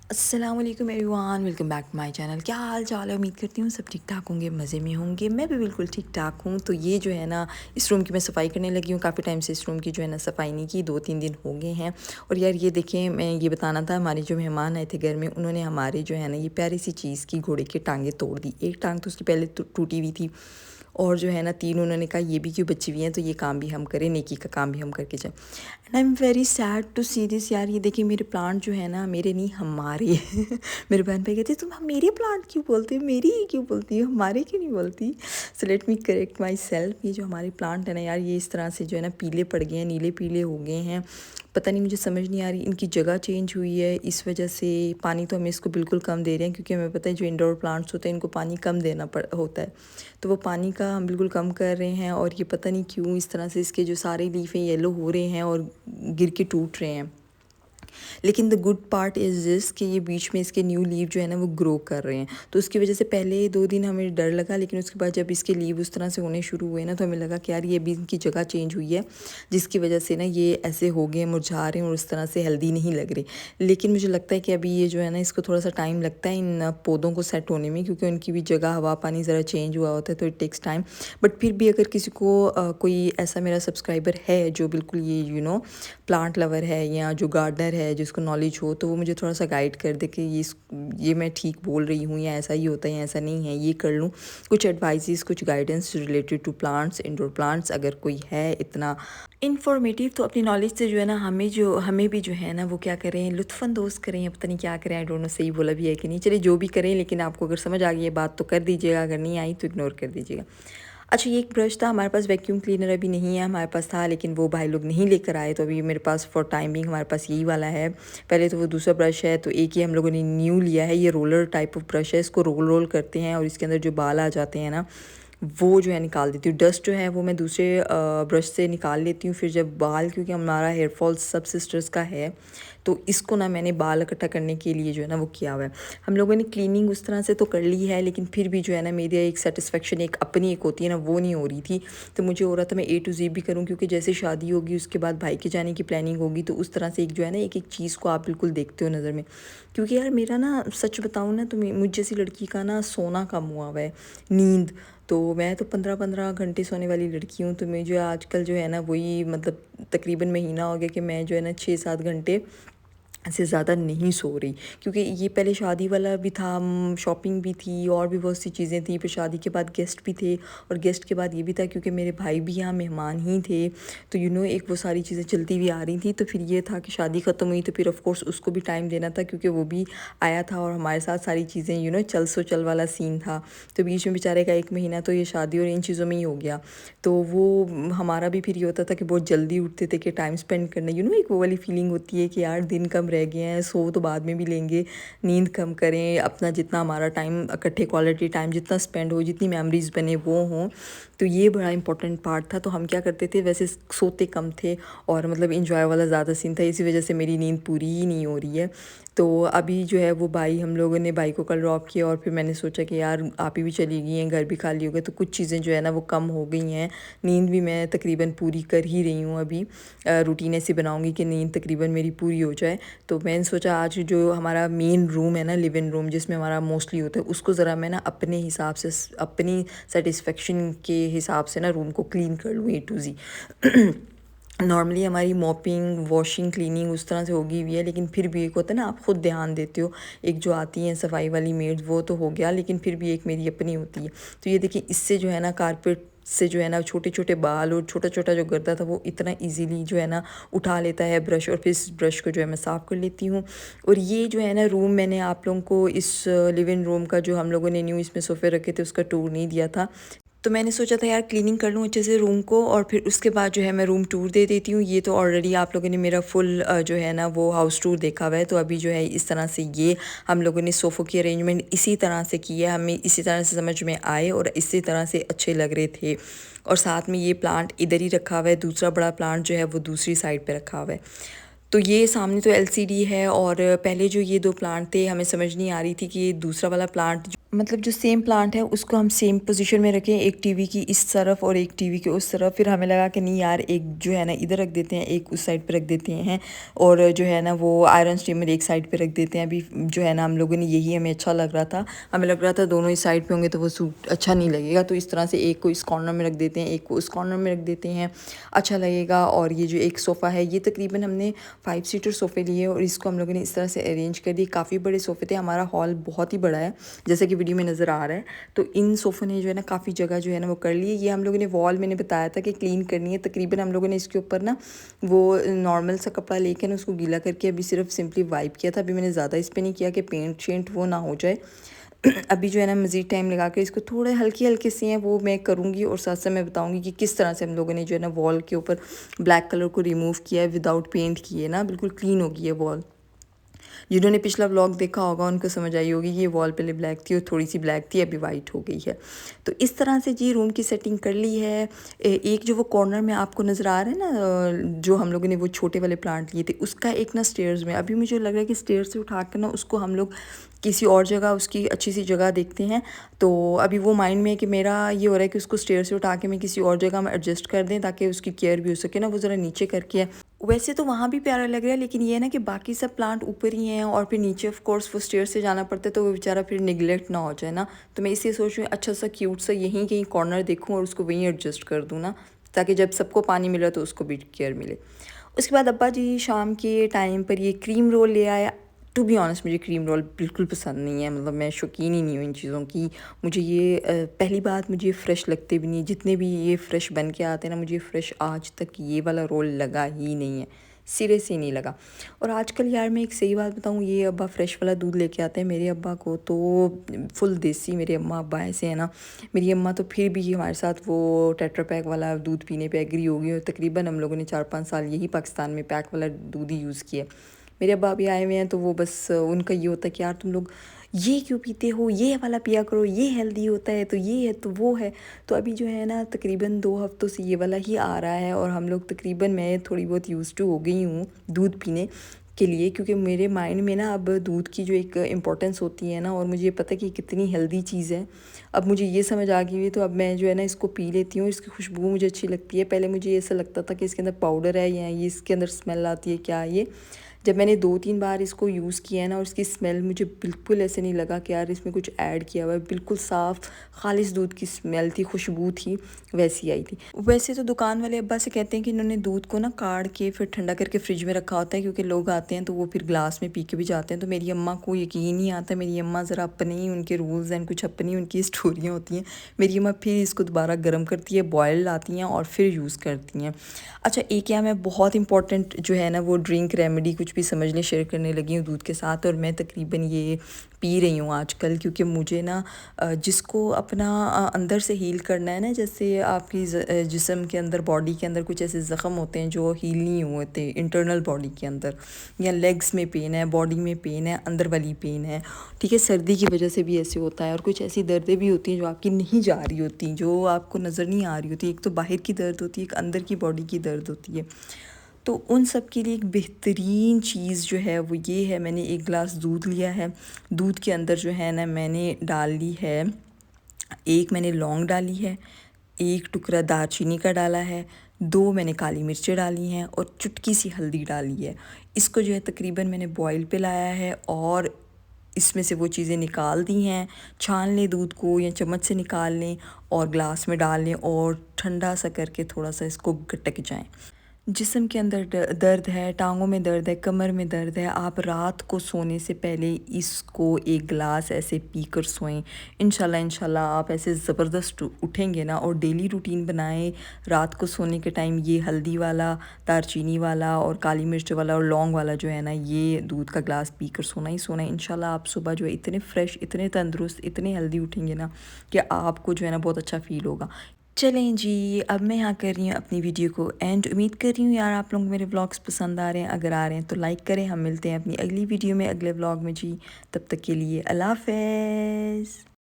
अस्सलाम वालेकुम everyone, welcome back to my channel. क्या हाल चाल है? उम्मीद करती हूँ सब ठीक ठाक होंगे, मज़े में होंगे। मैं भी बिल्कुल ठीक ठाक हूँ। तो ये जो है ना, इस रूम की मैं सफ़ाई करने लगी हूँ। काफ़ी टाइम से इस रूम की जो है ना सफ़ाई नहीं की, 2-3 दिन हो गए हैं। और यार ये देखें, मैं ये बताना था, हमारे जो मेहमान आए थे घर में, उन्होंने हमारे जो है ना ये प्यारी सी चीज़ की घोड़े की टांगें तोड़ दी। एक टांग तो उसकी पहले टूटी हुई थी, और जो है ना 3 उन्होंने कहा ये भी क्यों बची हुई हैं, तो ये काम भी हम करें, नेकी का काम भी हम करके जाएँ। And I am very sad to see this. यार ये देखिए, मेरे प्लांट जो है ना, मेरे नहीं हमारे मेरे बहन भाई कहते तुम मेरे प्लांट क्यों बोलती हो, मेरी ही क्यों बोलती हो, हमारे क्यों नहीं बोलती। So let me correct my self. ये जो हमारे प्लांट है ना यार, ये इस तरह से जो है ना पीले पड़ गए हैं, नीले पीले हो गए हैं। पता नहीं, मुझे समझ नहीं आ रही, इनकी जगह चेंज हुई है इस वजह से। पानी तो हमें इसको बिल्कुल कम दे रहे हैं, क्योंकि हमें पता है जो इंडोर प्लांट्स होते हैं इनको पानी कम देना होता है। तो वो पानी का हम बिल्कुल कम कर रहे हैं, और ये पता नहीं क्यों इस तरह से इसके जो सारे लीफ हैं येलो हो रहे हैं और गिर के टूट रहे हैं। लेकिन the good part is this कि ये बीच में इसके न्यू लीव जो है ना वो ग्रो कर रहे हैं। तो उसकी वजह से पहले 2 दिन हमें डर लगा, लेकिन उसके बाद जब इसके लीव उस तरह से होने शुरू हुए ना, तो हमें लगा कि यार ये भी इनकी जगह चेंज हुई है, जिसकी वजह से ना ये ऐसे हो गए, मुरझा रहे हैं और उस तरह से हेल्दी नहीं लग रहे। लेकिन मुझे लगता है कि अभी ये जो है ना, इसको थोड़ा सा टाइम लगता है इन पौधों को सेट होने में, क्योंकि उनकी भी जगह हवा पानी ज़रा चेंज हुआ होता है, तो इट टेक्स टाइम। बट फिर भी अगर किसी को कोई ऐसा मेरा सब्सक्राइबर है जो बिल्कुल ये प्लांट लवर है या जो गार्डनर है जिसको नॉलेज हो, तो वो मुझे थोड़ा सा गाइड कर दे कि ये मैं ठीक बोल रही हूँ या ऐसा ही होता है या ऐसा नहीं है, ये कर लूँ। कुछ एडवाइजेस, कुछ guidance related to plants, indoor plants, अगर कोई है इतना इन्फॉर्मेटिव तो अपनी नॉलेज से जो है ना हमें भी जो है ना वो क्या करें, लुत्फ़अंदोज़ करें, या पता नहीं क्या करें। आई डोंट नो सही बोला भी है कि नहीं। चलिए जो भी करें, लेकिन आपको अगर समझ आ गई ये बात तो कर दीजिएगा, अगर नहीं आई तो इग्नोर कर दीजिएगा। अच्छा, ये एक ब्रश था हमारे पास, वैक्यूम क्लीनर अभी नहीं है, हमारे पास था लेकिन वो भाई लोग नहीं लेकर आए, तो अभी मेरे पास फॉर टाइम बिंग हमारे पास यही वाला है। पहले तो वो दूसरा ब्रश है, तो एक ही हम लोगों ने न्यू लिया है। ये रोलर टाइप ऑफ ब्रश है, इसको रोल रोल करते हैं और इसके अंदर जो बाल आ जाते हैं ना, वो जो है निकाल देती हूँ। डस्ट जो है वो मैं दूसरे ब्रश से निकाल लेती हूँ। फिर जब बाल, क्योंकि हमारा हेयर फॉल सब सिस्टर्स का है, तो इसको ना मैंने बाल इकट्ठा करने के लिए जो है ना वो किया हुआ है। हम लोगों ने क्लीनिंग उस तरह से तो कर ली है, लेकिन फिर भी जो है ना मेरी एक सेटिस्फेक्शन, एक अपनी एक होती है ना, वो नहीं हो रही थी। तो मुझे हो रहा था मैं A to Z भी करूँ, क्योंकि जैसे शादी होगी उसके बाद भाई के जाने की प्लानिंग होगी, तो उस तरह से एक जो है ना एक एक चीज़ को आप बिल्कुल देखते हो नज़र में। क्योंकि यार मेरा ना, सच बताऊँ ना, तो मुझ जैसी लड़की का ना सोना कम हुआ हुआ है, नींद। तो मैं तो 15-15 घंटे सोने वाली लड़की हूँ, तो मुझे आजकल जो है ना वही, मतलब तकरीबन महीना हो गया कि मैं जो है ना 6-7 घंटे से ज़्यादा नहीं सो रही। क्योंकि ये पहले शादी वाला भी था, शॉपिंग भी थी और भी बहुत सी चीज़ें थी, फिर शादी के बाद गेस्ट भी थे, और गेस्ट के बाद ये भी था क्योंकि मेरे भाई भी यहाँ मेहमान ही थे। तो एक वो सारी चीज़ें चलती हुई आ रही थी। तो फिर ये था कि शादी ख़त्म हुई तो फिर ऑफ कोर्स उसको भी टाइम देना था, क्योंकि वो भी आया था और हमारे साथ सारी चीज़ें चल सो चल वाला सीन था। तो बीच में बेचारे का 1 महीना तो ये शादी और इन चीज़ों में ही हो गया। तो वो हमारा भी फिर ये होता था कि बहुत जल्दी उठते थे कि टाइम स्पेंड करना, एक वो वाली फीलिंग होती है कि यार दिन कम रह गए हैं, सो तो बाद में भी लेंगे, नींद कम करें, अपना जितना हमारा टाइम इकट्ठे क्वालिटी टाइम जितना स्पेंड हो, जितनी मेमोरीज बने वो हों। तो ये बड़ा इंपॉर्टेंट पार्ट था। तो हम क्या करते थे, वैसे सोते कम थे और मतलब इंजॉय वाला ज़्यादा सीन था, इसी वजह से मेरी नींद पूरी ही नहीं हो रही है। तो अभी जो है वो हम लोगों ने बाई को कल ड्रॉप किया, और फिर मैंने सोचा कि यार आप ही भी चली गई हैं, घर भी खाली हो गया, तो कुछ चीज़ें जो है ना वो कम हो गई हैं। नींद भी मैं तकरीबन पूरी कर ही रही हूँ अभी। रूटीन ऐसी बनाऊँगी कि नींद तकरीबन मेरी पूरी हो जाए। तो मैंने सोचा आज जो हमारा मेन रूम है ना, लिविंग रूम जिसमें हमारा मोस्टली होता है, उसको ज़रा मैं ना अपने हिसाब से, अपनी सेटिस्फेक्शन के हिसाब से ना रूम को क्लीन कर लूँ A to Z। नॉर्मली हमारी मॉपिंग वॉशिंग क्लीनिंग उस तरह से होगी हुई है, लेकिन फिर भी एक होता है ना, आप ख़ुद ध्यान देते हो। एक जो आती हैं सफाई वाली मेड्स वो तो हो गया, लेकिन फिर भी एक मेरी अपनी होती है। तो ये देखिए, इससे जो है ना कारपेट से जो है ना छोटे छोटे बाल और छोटा छोटा जो गर्दा था वो इतना इजीली जो है ना उठा लेता है ब्रश, और फिर इस ब्रश को जो है मैं साफ़ कर लेती हूँ। और ये जो है ना रूम, मैंने आप लोगों को इस लिविंग रूम का, जो हम लोगों ने न्यू इसमें सोफ़े रखे थे, उसका टूर नहीं दिया था। तो मैंने सोचा था यार क्लीनिंग कर लूँ अच्छे से रूम को, और फिर उसके बाद जो है मैं रूम टूर दे देती हूँ। ये तो ऑलरेडी आप लोगों ने मेरा फुल जो है ना वो हाउस टूर देखा हुआ है। तो अभी जो है इस तरह से ये हम लोगों ने सोफ़ों की अरेंजमेंट इसी तरह से की है, हमें इसी तरह से समझ में आए और इसी तरह से अच्छे लग रहे थे। और साथ में ये प्लांट इधर ही रखा हुआ है, दूसरा बड़ा प्लांट जो है वो दूसरी साइड पे रखा हुआ है। तो ये सामने तो LCD है, और पहले जो ये 2 प्लांट थे, हमें समझ नहीं आ रही थी कि ये दूसरा वाला प्लांट मतलब जो सेम प्लांट है उसको हम सेम पोजीशन में रखें, एक टीवी की इस तरफ और एक टीवी के उस तरफ। फिर हमें लगा कि नहीं यार, एक जो है ना इधर रख देते हैं, एक उस साइड पे रख देते हैं, और जो है ना वो आयरन स्टीमर एक साइड पे रख देते हैं। अभी जो है ना हम लोगों ने यही हमें अच्छा लग रहा था, हमें लग रहा था दोनों ही साइड पे होंगे तो वो सूट अच्छा नहीं लगेगा, तो इस तरह से एक को इस कॉर्नर में रख देते हैं, एक को उस कॉर्नर में रख देते हैं, अच्छा लगेगा। और ये जो एक सोफ़ा है, ये तकरीबन हमने 5 सीटर सोफ़े लिए और इसको हम लोगों ने इस तरह से अरेंज कर दिए। काफ़ी बड़े सोफ़े थे, हमारा हॉल बहुत ही बड़ा है जैसे कि वीडियो में नज़र आ रहा है। तो इन सोफ़ों ने जो है ना काफ़ी जगह जो है ना वो कर ली है। ये हम लोगों ने वॉल, मैंने बताया था कि क्लीन करनी है, तकरीबन हम लोगों ने इसके ऊपर ना वो नॉर्मल सा कपड़ा लेकर उसको गीला करके अभी सिर्फ सिंपली वाइप किया था। अभी मैंने ज़्यादा इस पर नहीं किया कि पेंट शेंट वो ना हो जाए। अभी जो है ना मज़ीद टाइम लगा कर इसको थोड़े हल्के हल्के से हैं वो मैं करूँगी, और साथ साथ मैं बताऊँगी कि किस तरह से हम लोगों ने जो है ना वॉल के ऊपर ब्लैक कलर को रिमूव किया है विदाउट पेंट किए ना, बिल्कुल क्लीन हो गई है वॉल। जिन्होंने पिछला व्लॉग देखा होगा उनको समझ आई होगी, ये वॉल पहले ब्लैक थी और थोड़ी सी ब्लैक थी, अभी वाइट हो गई है। तो इस तरह से जी रूम की सेटिंग कर ली है। एक जो वो कॉर्नर में आपको नज़र आ रहा है ना, जो हम लोगों ने वो छोटे वाले प्लांट लिए थे, उसका एक ना स्टेयर्स में, अभी मुझे लग रहा है कि स्टेयर्स से उठा कर ना उसको हम लोग किसी और जगह, उसकी अच्छी सी जगह देखते हैं। तो अभी वो माइंड में है कि मेरा ये हो रहा है कि उसको स्टेयर से उठा के मैं किसी और जगह में एडजस्ट कर दें ताकि उसकी केयर भी हो सके ना, वो ज़रा नीचे करके है। वैसे तो वहाँ भी प्यारा लग रहा है, लेकिन ये है ना कि बाकी सब प्लांट ऊपर ही हैं और फिर नीचे ऑफ कोर्स वो स्टेयर से जाना पड़ता है, तो वो बेचारा फिर निगलेक्ट ना हो जाए ना। तो मैं इसलिए सोच रही हूँ अच्छा सा क्यूट सा यहीं कहीं कॉर्नर देखूँ और उसको वहीं एडजस्ट कर दूँ ना, ताकि जब सबको पानी मिले तो उसको भी केयर मिले। उसके बाद अब्बा जी शाम के टाइम पर ये क्रीम रोल ले आया। टू बी ऑनेस्ट मुझे क्रीम रोल बिल्कुल पसंद नहीं है, मतलब मैं शौकीन ही नहीं हूँ इन चीज़ों की। मुझे ये पहली बात, मुझे ये फ़्रेश लगते भी नहीं, जितने भी ये फ़्रेश बन के आते हैं ना, मुझे फ़्रेश आज तक ये वाला रोल लगा ही नहीं है, सिरे से नहीं लगा। और आजकल यार मैं एक सही बात बताऊँ, ये अब्बा फ्रेश वाला दूध लेके आते हैं, मेरे अब्बा को तो फुल देसी, मेरे अम्मा अब्बा ऐसे हैं ना। मेरी अम्मा तो फिर भी हमारे साथ वो टेट्रा पैक वाला दूध पीने पे एग्री हो गई, और तकरीबन हम लोगों ने 4-5 साल यही पाकिस्तान में पैक वाला दूध ही यूज़ किया। मेरे अब्बा भी आए हुए हैं तो वो बस उनका ये होता है कि यार तुम लोग ये क्यों पीते हो, ये वाला पिया करो, ये हेल्दी होता है, तो ये है तो वो है। तो अभी जो है ना तकरीबन 2 हफ्तों से ये वाला ही आ रहा है, और हम लोग तकरीबन, मैं थोड़ी बहुत यूज़ टू हो गई हूँ दूध पीने के लिए, क्योंकि मेरे माइंड में ना अब दूध की जो एक इम्पोर्टेंस होती है ना, और मुझे पता है कि कितनी हेल्दी चीज़ है, अब मुझे ये समझ आ गई हुई। तो अब मैं जो है ना इसको पी लेती हूँ, इसकी खुशबू मुझे अच्छी लगती है। पहले मुझे ऐसा लगता था कि इसके अंदर पाउडर है या ये इसके अंदर स्मेल आती है क्या ये। जब मैंने 2-3 बार इसको यूज़ किया है ना, और इसकी स्मेल मुझे बिल्कुल ऐसे नहीं लगा कि यार इसमें कुछ ऐड किया हुआ है, बिल्कुल साफ़ खालिस दूध की स्मेल थी, खुशबू थी, वैसी आई थी। वैसे तो दुकान वाले अब्बा से कहते हैं कि इन्होंने दूध को ना काढ़ के फिर ठंडा करके फ्रिज में रखा होता है, क्योंकि लोग आते हैं तो वो फिर ग्लास में पी के भी जाते हैं। तो मेरी अम्मा को यकीन नहीं आता, मेरी अम्मा ज़रा अपने ही उनके रूल्स एंड कुछ अपनी उनकी स्टोरियाँ होती हैं। मेरी अम्मा फिर इसको दोबारा गर्म करती है, बॉयल लाती हैं और फिर यूज़ करती हैं। अच्छा, एक या मैं बहुत इंपॉर्टेंट जो है ना वो ड्रिंक रेमेडी कुछ भी समझ लें शेयर करने लगी हूँ दूध के साथ, और मैं तकरीबन ये पी रही हूँ आजकल, क्योंकि मुझे ना जिसको अपना अंदर से हील करना है ना, जैसे आपकी जिस्म के अंदर, बॉडी के अंदर कुछ ऐसे ज़ख़म होते हैं जो हील नहीं हुए थे इंटरनल बॉडी के अंदर, या लेग्स में पेन है, बॉडी में पेन है, अंदर वाली पेन है, ठीक है, सर्दी की वजह से भी ऐसे होता है, और कुछ ऐसी दर्दें भी होती हैं जो आपकी नहीं जा रही होती, जो आपको नज़र नहीं आ रही होती। एक तो बाहर की दर्द होती है, एक अंदर की बॉडी की दर्द होती है। तो उन सब के लिए एक बेहतरीन चीज़ जो है वो ये है, मैंने 1 गिलास दूध लिया है, दूध के अंदर जो है ना मैंने डाल ली है, एक मैंने लौंग डाली है, 1 टुकड़ा दालचीनी का डाला है, 2 मैंने काली मिर्चें डाली हैं और चुटकी सी हल्दी डाली है। इसको जो है तकरीबन मैंने बॉयल पे लाया है, और इसमें से वो चीज़ें निकाल दी हैं। छान लें दूध को या चम्मच से निकाल लें और ग्लास में डाल लें, और ठंडा सा करके थोड़ा सा इसको गटक जाएं। जिस्म के अंदर दर्द है, टांगों में दर्द है, कमर में दर्द है, आप रात को सोने से पहले इसको 1 गिलास ऐसे पीकर सोएं। इंशाल्लाह आप ऐसे ज़बरदस्त उठेंगे ना, और डेली रूटीन बनाएं। रात को सोने के टाइम ये हल्दी वाला, दालचीनी वाला और काली मिर्च वाला और लौंग वाला जो है ना, ये दूध का ग्लास पीकर सोना ही सोना है। इंशाल्लाह आप सुबह जो है इतने फ्रेश, इतने तंदुरुस्त, इतने हेल्दी उठेंगे ना कि आपको जो है ना बहुत अच्छा फ़ील होगा। चलें जी, अब मैं यहाँ कर रही हूँ अपनी वीडियो को एंड। उम्मीद कर रही हूँ यार आप लोग मेरे व्लॉग्स पसंद आ रहे हैं, अगर आ रहे हैं तो लाइक करें। हम मिलते हैं अपनी अगली वीडियो में, अगले व्लॉग में जी। तब तक के लिए अल्लाह हाफ़िज़।